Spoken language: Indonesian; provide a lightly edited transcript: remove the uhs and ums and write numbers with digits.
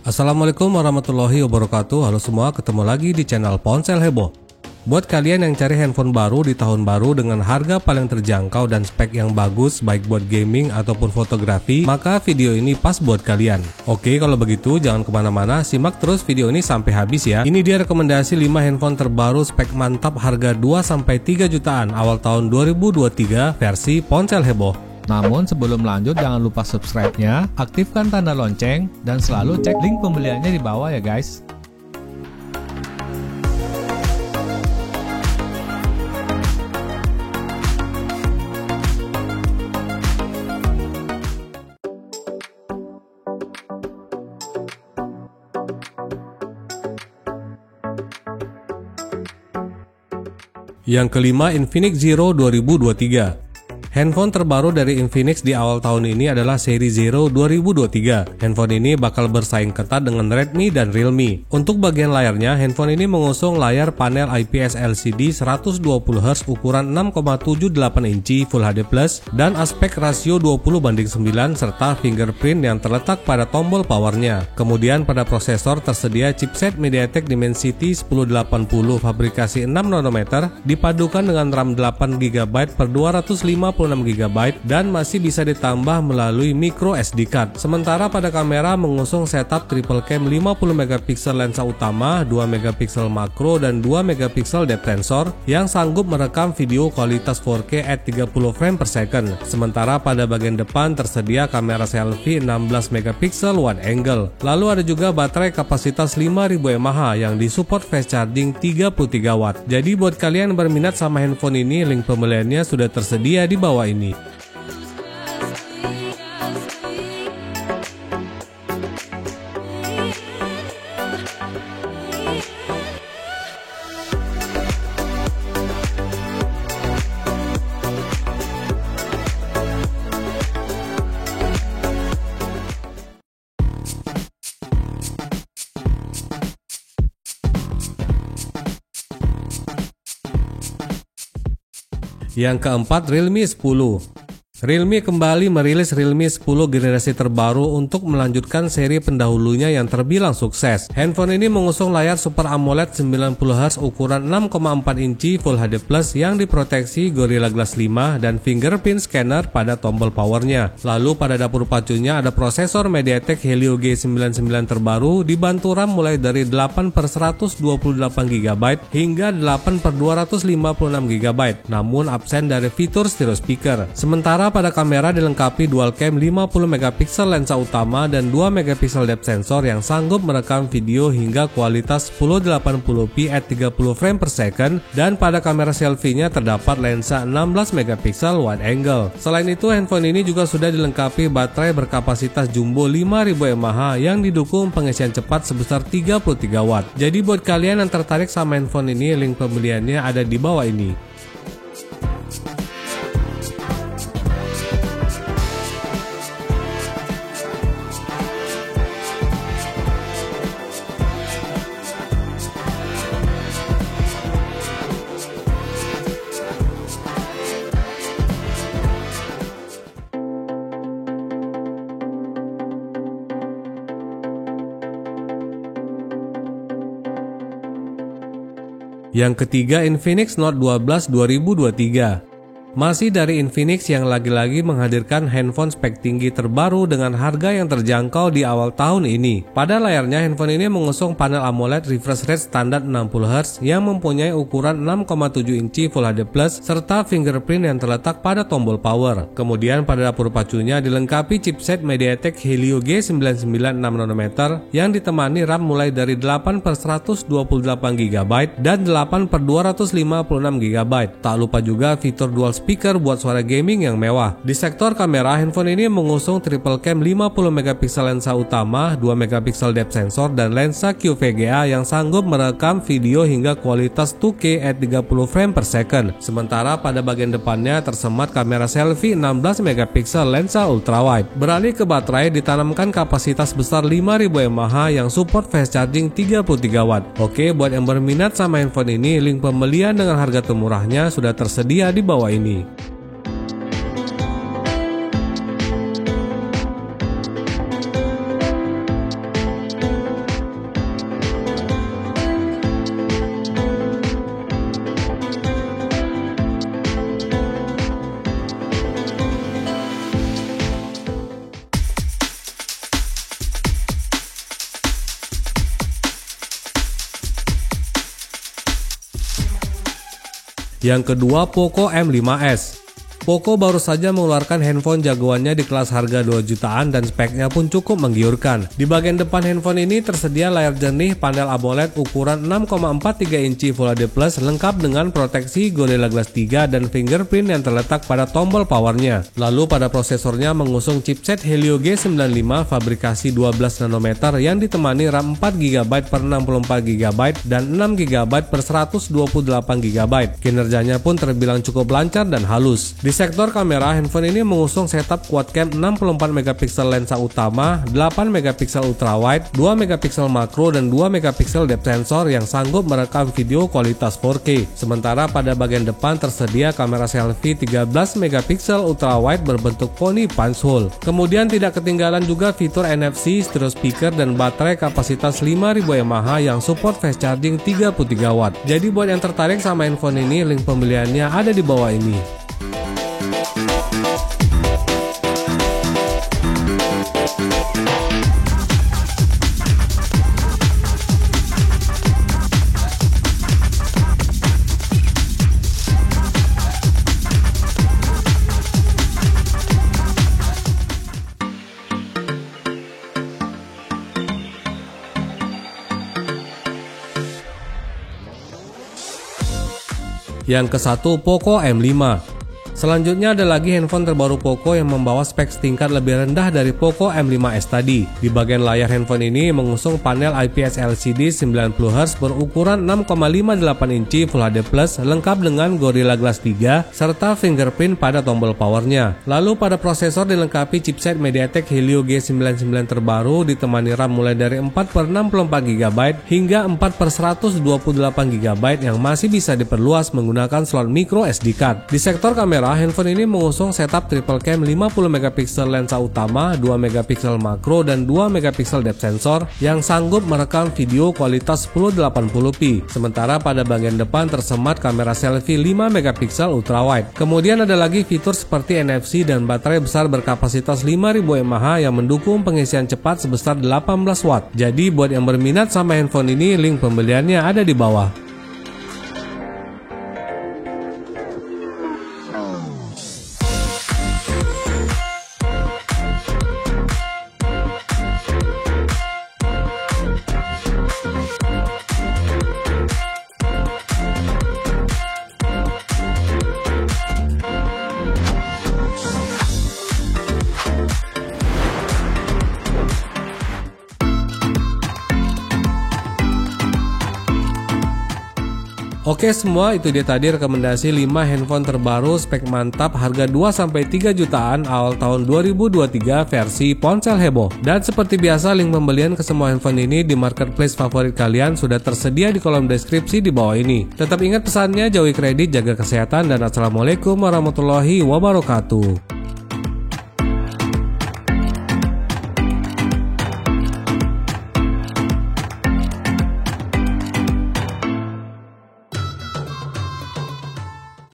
Assalamualaikum warahmatullahi wabarakatuh. Halo semua, ketemu lagi di channel Ponsel Heboh. Buat kalian yang cari handphone baru di tahun baru dengan harga paling terjangkau dan spek yang bagus baik buat gaming ataupun fotografi, maka video ini pas buat kalian. Oke, kalau begitu jangan kemana-mana, simak terus video ini sampai habis ya. Ini dia rekomendasi 5 handphone terbaru spek mantap harga 2-3 jutaan awal tahun 2023 versi Ponsel Heboh. Namun sebelum lanjut jangan lupa subscribe-nya, aktifkan tanda lonceng, dan selalu cek link pembeliannya di bawah ya guys. Yang kelima, Infinix Zero 2023. Handphone terbaru dari Infinix di awal tahun ini adalah seri Zero 2023. Handphone ini bakal bersaing ketat dengan Redmi dan Realme. Untuk bagian layarnya, handphone ini mengusung layar panel IPS LCD 120Hz ukuran 6,78 inci Full HD+, dan aspek rasio 20:9 serta fingerprint yang terletak pada tombol powernya. Kemudian pada prosesor tersedia chipset MediaTek Dimensity 1080 fabrikasi 6 nanometer dipadukan dengan RAM 8GB per 256GB dan masih bisa ditambah melalui micro SD card. Sementara pada kamera mengusung setup triple cam 50MP lensa utama, 2MP makro dan 2MP depth sensor yang sanggup merekam video kualitas 4K at 30 frame per second. Sementara pada bagian depan tersedia kamera selfie 16MP wide angle. Lalu ada juga baterai kapasitas 5000 mAh yang disupport fast charging 33W. Jadi buat kalian yang berminat sama handphone ini, link pembeliannya sudah tersedia di bawah ini. Yang keempat, Realme 10. Realme kembali merilis Realme 10 generasi terbaru untuk melanjutkan seri pendahulunya yang terbilang sukses. Handphone ini mengusung layar Super AMOLED 90Hz ukuran 6,4 inci Full HD+ yang diproteksi Gorilla Glass 5 dan fingerprint scanner pada tombol powernya. Lalu pada dapur pacunya ada prosesor MediaTek Helio G99 terbaru dibantu RAM mulai dari 8/128GB hingga 8/256GB, namun absen dari fitur stereo speaker. Sementara pada kamera dilengkapi dual cam 50MP lensa utama dan 2MP depth sensor yang sanggup merekam video hingga kualitas 1080p at 30 frame per second, dan pada kamera selfie-nya terdapat lensa 16MP wide angle. Selain itu, handphone ini juga sudah dilengkapi baterai berkapasitas jumbo 5000 mAh yang didukung pengisian cepat sebesar 33W. Jadi buat kalian yang tertarik sama handphone ini, link pembeliannya ada di bawah ini. Yang ketiga, Infinix Note 12 2023. Masih dari Infinix yang lagi-lagi menghadirkan handphone spek tinggi terbaru dengan harga yang terjangkau di awal tahun ini. Pada layarnya, handphone ini mengusung panel AMOLED refresh rate standar 60Hz yang mempunyai ukuran 6,7 inci Full HD+, serta fingerprint yang terletak pada tombol power. Kemudian pada dapur pacunya dilengkapi chipset MediaTek Helio G99 6nm yang ditemani RAM mulai dari 8/128GB dan 8/256GB. Tak lupa juga fitur dual speaker buat suara gaming yang mewah. Di sektor kamera, handphone ini mengusung triple cam 50MP lensa utama, 2MP depth sensor dan lensa QVGA yang sanggup merekam video hingga kualitas 2K at 30 frame per second. Sementara pada bagian depannya tersemat kamera selfie 16MP lensa ultrawide. Beralih ke baterai, ditanamkan kapasitas besar 5000 mAh yang support fast charging 33W. Oke, buat yang berminat sama handphone ini, link pembelian dengan harga termurahnya sudah tersedia di bawah ini. Yang kedua, Poco M5s. Poco baru saja mengeluarkan handphone jagoannya di kelas harga 2 jutaan dan speknya pun cukup menggiurkan. Di bagian depan handphone ini tersedia layar jernih panel AMOLED ukuran 6,43 inci Full HD Plus lengkap dengan proteksi Gorilla Glass 3 dan fingerprint yang terletak pada tombol powernya. Lalu pada prosesornya mengusung chipset Helio G95 fabrikasi 12 nanometer yang ditemani RAM 4GB per 64GB dan 6GB per 128GB. Kinerjanya pun terbilang cukup lancar dan halus. Di sektor kamera, handphone ini mengusung setup quad-cam 64MP lensa utama, 8MP ultrawide, 2MP makro, dan 2MP depth sensor yang sanggup merekam video kualitas 4K. Sementara pada bagian depan tersedia kamera selfie 13MP ultrawide berbentuk poni punch hole. Kemudian tidak ketinggalan juga fitur NFC, stereo speaker, dan baterai kapasitas 5000 mAh yang support fast charging 33W. Jadi buat yang tertarik sama handphone ini, link pembeliannya ada di bawah ini. Yang ke satu, Poco M5. Selanjutnya ada lagi handphone terbaru Poco yang membawa spek setingkat lebih rendah dari Poco M5s tadi. Di bagian layar handphone ini mengusung panel IPS LCD 90Hz berukuran 6,58 inci Full HD Plus lengkap dengan Gorilla Glass 3 serta fingerprint pada tombol powernya. Lalu pada prosesor dilengkapi chipset MediaTek Helio G99 terbaru ditemani RAM mulai dari 4/64GB hingga 4/128GB yang masih bisa diperluas menggunakan slot micro SD card. Di sektor kamera, handphone ini mengusung setup triple cam 50MP lensa utama, 2MP makro, dan 2MP depth sensor yang sanggup merekam video kualitas 1080p. Sementara pada bagian depan tersemat kamera selfie 5MP ultrawide. Kemudian ada lagi fitur seperti NFC dan baterai besar berkapasitas 5000 mAh yang mendukung pengisian cepat sebesar 18W. Jadi buat yang berminat sama handphone ini, link pembeliannya ada di bawah. Oke semua, itu dia tadi rekomendasi 5 handphone terbaru spek mantap harga 2-3 jutaan awal tahun 2023 versi ponsel heboh. Dan seperti biasa, link pembelian ke semua handphone ini di marketplace favorit kalian sudah tersedia di kolom deskripsi di bawah ini. Tetap ingat pesannya, jauhi kredit, jaga kesehatan, dan assalamualaikum warahmatullahi wabarakatuh.